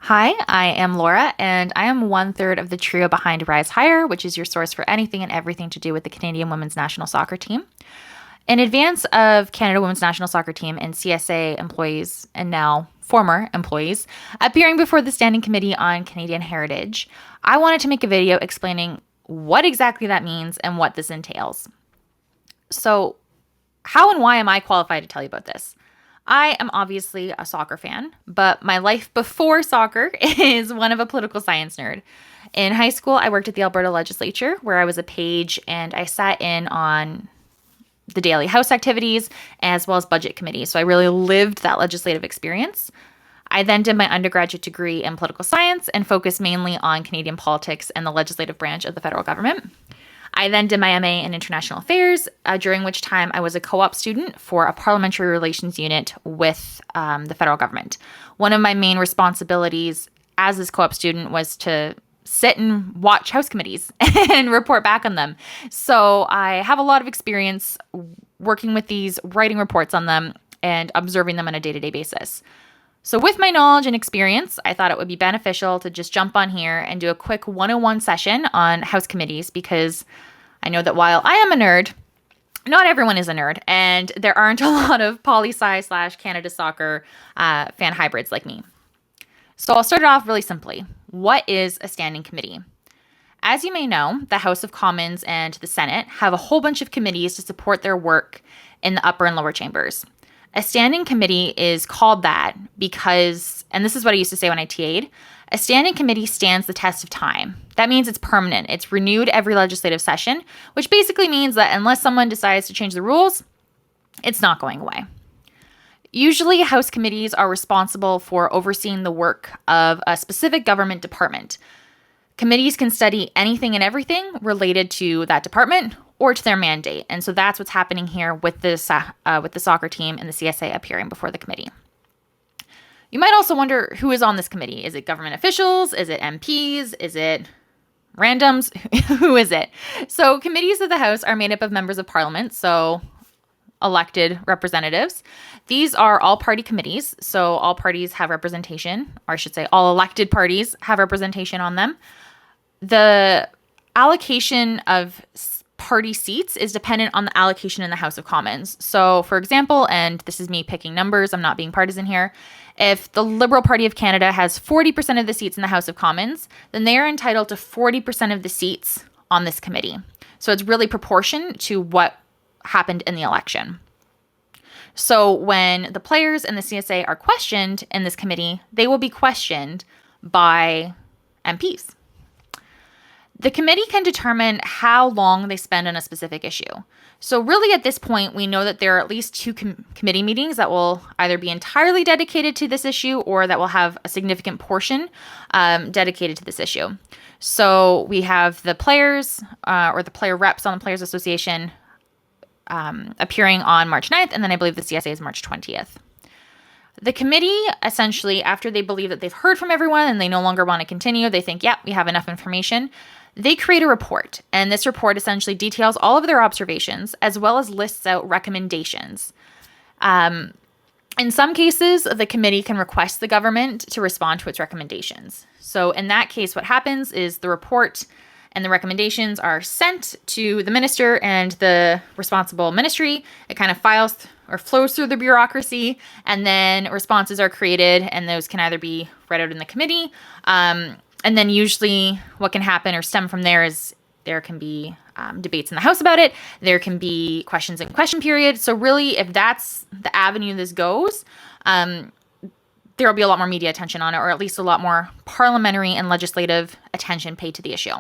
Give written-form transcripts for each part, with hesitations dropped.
Hi, I am Laura, and I am one third of the trio behind Rise Higher, which is your source for anything and everything to do with the Canadian women's national soccer team. In advance of Canada Women's National Soccer Team and CSA employees, and now former employees, appearing before the Standing Committee on Canadian Heritage, I wanted to make a video explaining what exactly that means and what this entails. So, how and why am I qualified to tell you about this? I am obviously a soccer fan, but my life before soccer is one of a political science nerd. In high school, I worked at the Alberta legislature where I was a page and I sat in on the daily House activities as well as budget committees. So I really lived that legislative experience. I then did my undergraduate degree in political science and focused mainly on Canadian politics and the legislative branch of the federal government. I then did my MA in International Affairs, during which time I was a co-op student for a parliamentary relations unit with the federal government. One of my main responsibilities as this co-op student was to sit and watch House committees and report back on them. So I have a lot of experience working with these, writing reports on them, and observing them on a day-to-day basis. So with my knowledge and experience, I thought it would be beneficial to just jump on here and do a quick 101 session on House committees because I know that while I am a nerd, not everyone is a nerd, and there aren't a lot of poli-sci / Canada soccer fan hybrids like me. So I'll start it off really simply. What is a standing committee? As you may know, the House of Commons and the Senate have a whole bunch of committees to support their work in the upper and lower chambers. A standing committee is called that because, and this is what I used to say when I TA'd, a standing committee stands the test of time. That means it's permanent. It's renewed every legislative session, which basically means that unless someone decides to change the rules, it's not going away. Usually, House committees are responsible for overseeing the work of a specific government department. Committees can study anything and everything related to that department or to their mandate. And so that's what's happening here with the soccer team and the CSA appearing before the committee. You might also wonder who is on this committee. Is it government officials? Is it MPs? Is it randoms? Who is it? So committees of the House are made up of members of Parliament, so elected representatives. These are all party committees, so all parties have representation, or I should say all elected parties have representation on them. The allocation of party seats is dependent on the allocation in the House of Commons. So, for example, and this is me picking numbers, I'm not being partisan here, if the Liberal Party of Canada has 40% of the seats in the House of Commons, then they are entitled to 40% of the seats on this committee. So it's really proportion to what happened in the election. So when the players and the CSA are questioned in this committee, they will be questioned by MPs. The committee can determine how long they spend on a specific issue. So really at this point, we know that there are at least two committee meetings that will either be entirely dedicated to this issue or that will have a significant portion dedicated to this issue. So we have the players or the player reps on the Players Association appearing on March 9th, and then I believe the CSA is March 20th. The committee, essentially, after they believe that they've heard from everyone and they no longer want to continue, they think, yeah, we have enough information, they create a report. And this report essentially details all of their observations as well as lists out recommendations. In some cases, the committee can request the government to respond to its recommendations. So in that case, what happens is the report and the recommendations are sent to the minister and the responsible ministry. It kind of files or flows through the bureaucracy, and then responses are created, and those can either be read out in the committee. And then usually what can happen or stem from there is there can be debates in the House about it. There can be questions in question period. So really, if that's the avenue this goes, there will be a lot more media attention on it, or at least a lot more parliamentary and legislative attention paid to the issue.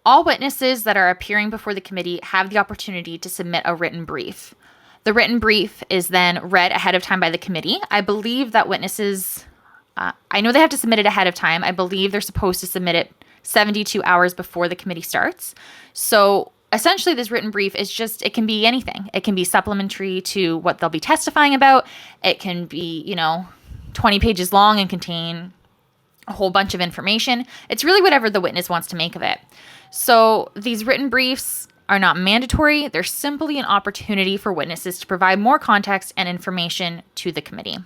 All witnesses that are appearing before the committee have the opportunity to submit a written brief. The written brief is then read ahead of time by the committee. I believe that witnesses, I know they have to submit it ahead of time. I believe they're supposed to submit it 72 hours before the committee starts. So essentially this written brief is just, it can be anything. It can be supplementary to what they'll be testifying about. It can be, 20 pages long and contain a whole bunch of information. It's really whatever the witness wants to make of it. So these written briefs are not mandatory. They're simply an opportunity for witnesses to provide more context and information to the committee.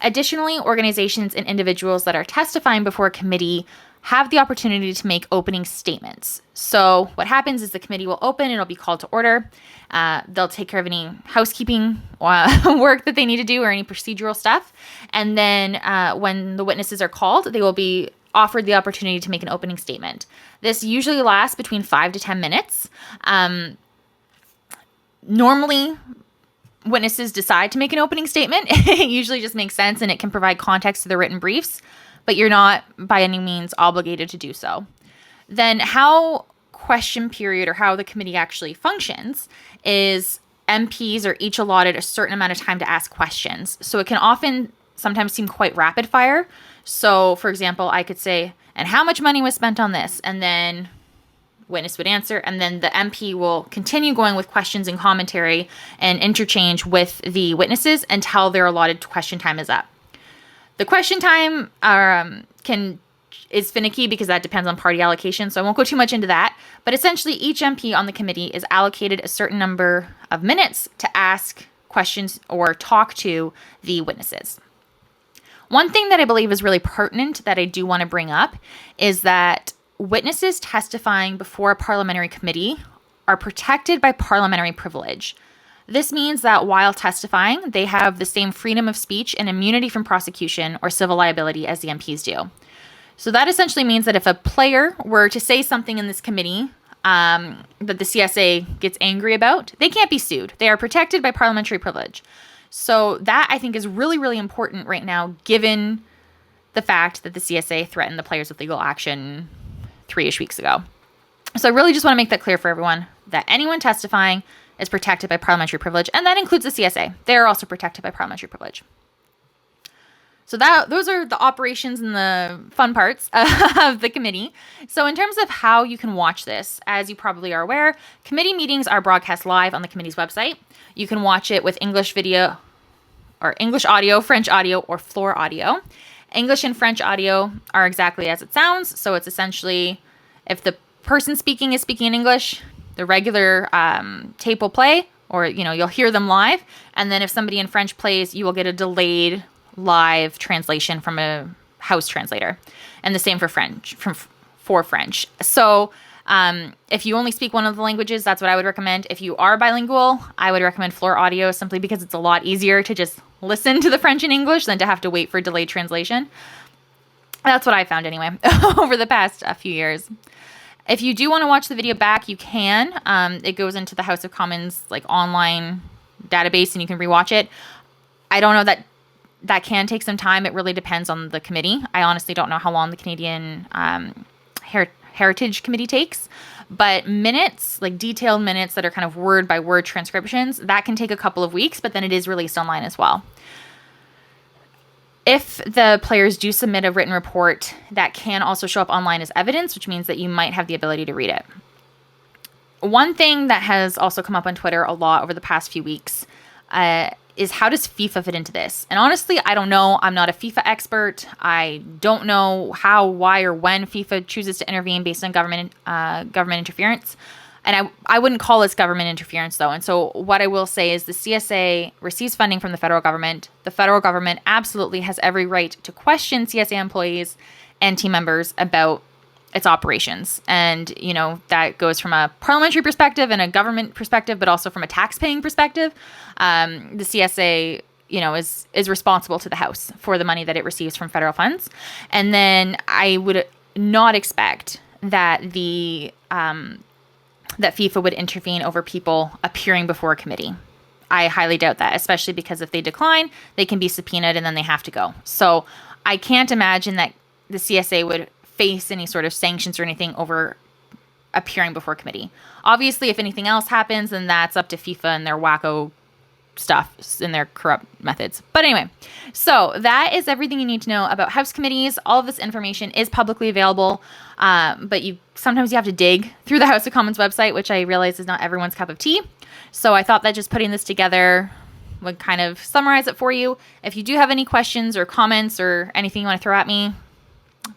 Additionally, organizations and individuals that are testifying before a committee have the opportunity to make opening statements. So what happens is the committee will open, it'll be called to order. They'll take care of any housekeeping work that they need to do or any procedural stuff. And then when the witnesses are called, they will be offered the opportunity to make an opening statement. This usually lasts between 5 to 10 minutes. Normally, witnesses decide to make an opening statement. It usually just makes sense and it can provide context to the written briefs, but you're not by any means obligated to do so. Then how question period or how the committee actually functions is MPs are each allotted a certain amount of time to ask questions. So it can sometimes seem quite rapid fire. So for example, I could say, and how much money was spent on this? And then witness would answer, and then the MP will continue going with questions and commentary and interchange with the witnesses until their allotted question time is up. The question time is finicky because that depends on party allocation, so I won't go too much into that. But essentially, each MP on the committee is allocated a certain number of minutes to ask questions or talk to the witnesses. One thing that I believe is really pertinent that I do want to bring up is that witnesses testifying before a parliamentary committee are protected by parliamentary privilege. This means that while testifying, they have the same freedom of speech and immunity from prosecution or civil liability as the MPs do. So that essentially means that if a player were to say something in this committee that the CSA gets angry about, they can't be sued. They are protected by parliamentary privilege. So that, I think, is really, really important right now, given the fact that the CSA threatened the players with legal action 3-ish weeks ago. So I really just want to make that clear for everyone that anyone testifying is protected by parliamentary privilege, and that includes the CSA. They're also protected by parliamentary privilege. So those are the operations and the fun parts of the committee. So in terms of how you can watch this, as you probably are aware, committee meetings are broadcast live on the committee's website. You can watch it with English video or English audio, French audio, or floor audio. English and French audio are exactly as it sounds. So it's essentially, if the person speaking is speaking in English, the regular tape will play, or you'll hear them live. And then if somebody in French plays, you will get a delayed live translation from a house translator. And the same for French. So if you only speak one of the languages, that's what I would recommend. If you are bilingual, I would recommend floor audio, simply because it's a lot easier to just listen to the French and English than to have to wait for delayed translation. That's what I found anyway over the past few years. If you do want to watch the video back, you can. It goes into the House of Commons online database and you can rewatch it. I don't know that can take some time. It really depends on the committee. I honestly don't know how long the Canadian Heritage Committee takes, but minutes, like detailed minutes that are kind of word by word transcriptions, that can take a couple of weeks, but then it is released online as well. If the players do submit a written report, that can also show up online as evidence, which means that you might have the ability to read it. One thing that has also come up on Twitter a lot over the past few weeks is how does FIFA fit into this? And honestly, I don't know. I'm not a FIFA expert. I don't know how, why, or when FIFA chooses to intervene based on government interference. And I wouldn't call this government interference, though. And so what I will say is the CSA receives funding from the federal government. The federal government absolutely has every right to question CSA employees and team members about its operations. And, that goes from a parliamentary perspective and a government perspective, but also from a tax-paying perspective. The CSA, is responsible to the House for the money that it receives from federal funds. And then I would not expect that that FIFA would intervene over people appearing before a committee. I highly doubt that, especially because if they decline, they can be subpoenaed and then they have to go. So I can't imagine that the CSA would face any sort of sanctions or anything over appearing before committee. Obviously, if anything else happens, then that's up to FIFA and their wacko stuff and their corrupt methods. But anyway, so that is everything you need to know about House committees. All of this information is publicly available, but sometimes you have to dig through the House of Commons website, which I realize is not everyone's cup of tea. So I thought that just putting this together would kind of summarize it for you. If you do have any questions or comments or anything you want to throw at me,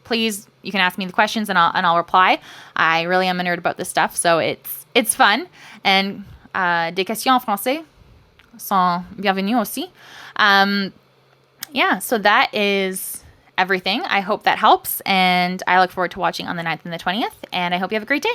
please, you can ask me the questions and I'll reply. I really am a nerd about this stuff, so it's fun. And des questions en français sont bienvenues aussi. Yeah, so that is everything. I hope that helps, and I look forward to watching on the 9th and the 20th, and I hope you have a great day.